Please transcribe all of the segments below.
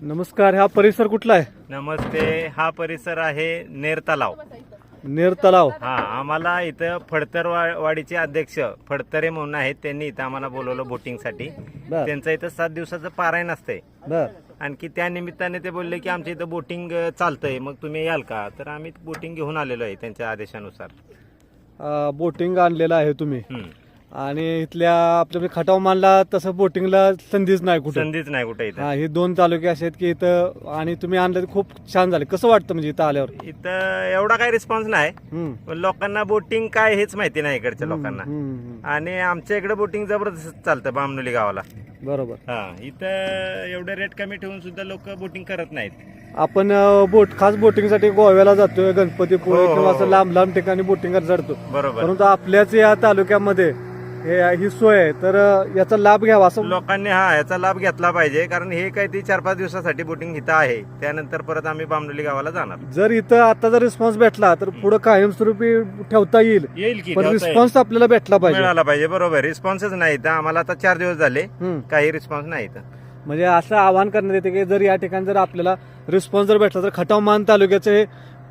नमस्कार. हा परिसर कुठला आहे? नमस्ते. हा परिसर आहे नेर तलाव. नेर तलाव. हा, आम्हाला इथं वाडीचे अध्यक्ष फडतरे म्हणून आहेत. त्यांनी इथं आम्हाला बोलवलं बोटिंगसाठी. बर त्यांचं इथं 7 दिवसाचं पारायण असतंय. बर आणखी त्या निमित्ताने ते बोलले की आमच्या इथं बोटिंग चालतंय, मग तुम्ही याल का? तर आम्ही बोटिंग घेऊन आलेलो आहे त्यांच्या आदेशानुसार. बोटिंग आणलेलं आहे तुम्ही हम्म. आणि इथल्या आपल्या खटाव मानला तसं बोटिंगला संधीच नाही कुठे. संधीच नाही कुठे इथं. हा, हे 2 तालुके असे आहेत की इथं, आणि तुम्ही आणलं खूप छान झाले. कसं वाटतं म्हणजे इथं आल्यावर? इथं एवढा काही रिस्पॉन्स नाही, हम्म. पण लोकांना बोटिंग काय हेच माहिती नाही इकडच्या लोकांना. हम्म. आणि आमच्या इकडे बोटिंग जबरदस्त चालतं बामनोली गावाला. बरोबर. हा, इथं एवढे रेट कमी ठेवून सुद्धा लोक बोटिंग करत नाहीत. आपण खास बोटिंगसाठी गोव्याला जातोय, गणपतीपुळे हो, किंवा हो, असं हो. लांब लांब ठिकाणी बोटिंग करत जातो. बरोबर. परंतु आपल्याच या तालुक्यामध्ये ही सोय आहे, तर याचा लाभ घ्यावा असं लोकांनी याचा लाभ घेतला पाहिजे, कारण हे काही ती 4-5 दिवसासाठी बोटिंग इथं आहे. त्यानंतर परत आम्ही बामनोली गावाला जाणार. जर इथं आता जर रिस्पॉन्स भेटला तर पुढे कायमस्वरूपी ठेवता येईल. की पण रिस्पॉन्स आपल्याला भेटला पाहिजे. मिळाला पाहिजे. बरोबर. रिस्पॉन्सच नाही इथं. आम्हाला आता 4 दिवस झाले, हम्म. काही रिस्पॉन्स नाही इथं. म्हणजे असं आवाहन करण्यात येते की जर या ठिकाणी जर आपल्याला रिस्पॉन्स जर भेटला तर खटाव मान तालुक्याचं हे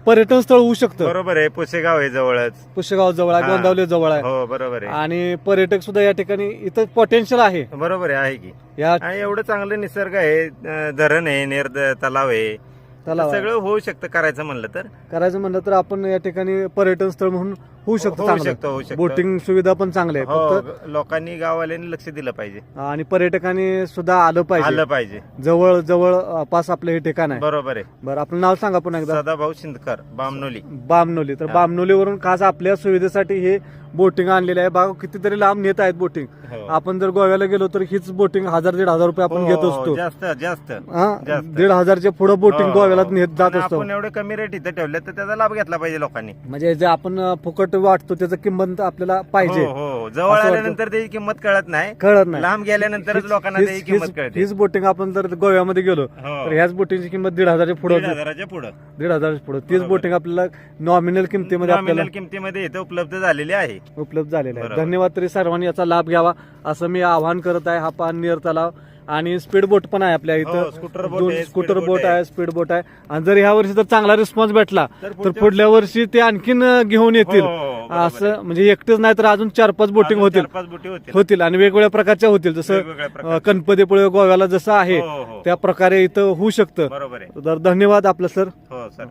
पर्यटन स्थळ होऊ शकतं. बरोबर आहे. पुसेगाव आहे जवळच. पुष्यगाव जवळ आहे, हा. गोंदावली जवळ आहे, हो, बरोबर आहे. आणि पर्यटक सुद्धा या ठिकाणी इथं पोटेन्शियल आहे. बरोबर आहे की. या आणि एवढं चांगलं निसर्ग आहे, धरण आहे, तलाव आहे, तलाव सगळं होऊ शकतं करायचं म्हणलं तर. करायचं म्हणलं तर आपण या ठिकाणी पर्यटन स्थळ म्हणून होऊ शकतो. होऊ शकतं. बोटिंग सुविधा पण चांगली आहे. फक्त हो, लोकांनी गाववाल्यांनी लक्ष दिलं पाहिजे, आणि पर्यटकांनी सुद्धा आलं पाहिजे. आलं पाहिजे. जवळ जवळ पास आपलं हे ठिकाण आहे. बरोबर आहे. बरं, आपलं नाव सांगा पुन्हा एकदा. सदाभाऊ शिंदकर, बामनोली. बामनोली. तर हा. बामनोलीवरून खास आपल्या सुविधेसाठी हे बोटिंग आणलेले आहे. बघा कितीतरी लांब नेत आहेत बोटिंग. हो. आपण जर गोव्याला गेलो तर हीच बोटिंग 1000-1500 रुपये आपण घेत हो, असतो. जास्त जास्त. हा, जास्त. 1500च्या पुढे बोटिंग हो. गोव्याला नेत जात आणि असतो. आपण एवढे कमी रेट इथं ठेवले तर त्याचा लाभ घेतला पाहिजे लोकांनी. म्हणजे जे आपण फुकट वाटतो त्याचं किंमत आपल्याला पाहिजे. हो. जवळ असं आल्यानंतर त्याची किंमत कळत नाही, कळत नाही. लांब गेल्यानंतरच लोकांना त्याची किंमत कळते. हीच बोटिंग आपण जर गोव्यामध्ये गेलो हो. तर ह्याच बोटिंगची किंमत 1500च्या पुढे 1,500च्या पुढं. 1500 पुढे. तीच बरोबर. बोटिंग आपल्याला नॉमिनल किमतीमध्ये आपल्याला नॉमिनल किमतीमध्ये इथं उपलब्ध झालेली आहे. उपलब्ध झालेला आहे. बरोबर. धन्यवाद. तरी सर्वांनी याचा लाभ घ्यावा असं मी आवाहन करत आहे. हा पान नेर तलाव आणि स्पीड बोट पण आहे आपल्या हो, इथं. स्कूटर बोट 2 आहे, स्कूटर स्पीड बोट बोट आहे, स्पीड बोट आहे. आणि जर ह्या वर्षी जर चांगला रिस्पॉन्स भेटला तर तर पुढल्या वर्षी ते आणखीन घेऊन येतील. हो, बरोबर असं म्हणजे एकटेच नाही तर अजून 4-5 बोटिंग होतील 4-5 बोटी होतील. होतील आणि वेगवेगळ्या प्रकारच्या होतील. जसं वेगवेगळ्या प्रकारच्या. गणपतीपुळे गोव्याला जसं आहे हो, हो. त्या प्रकारे इथं होऊ शकतं. बरोबर आहे. तर धन्यवाद आपलं सर. हो सर.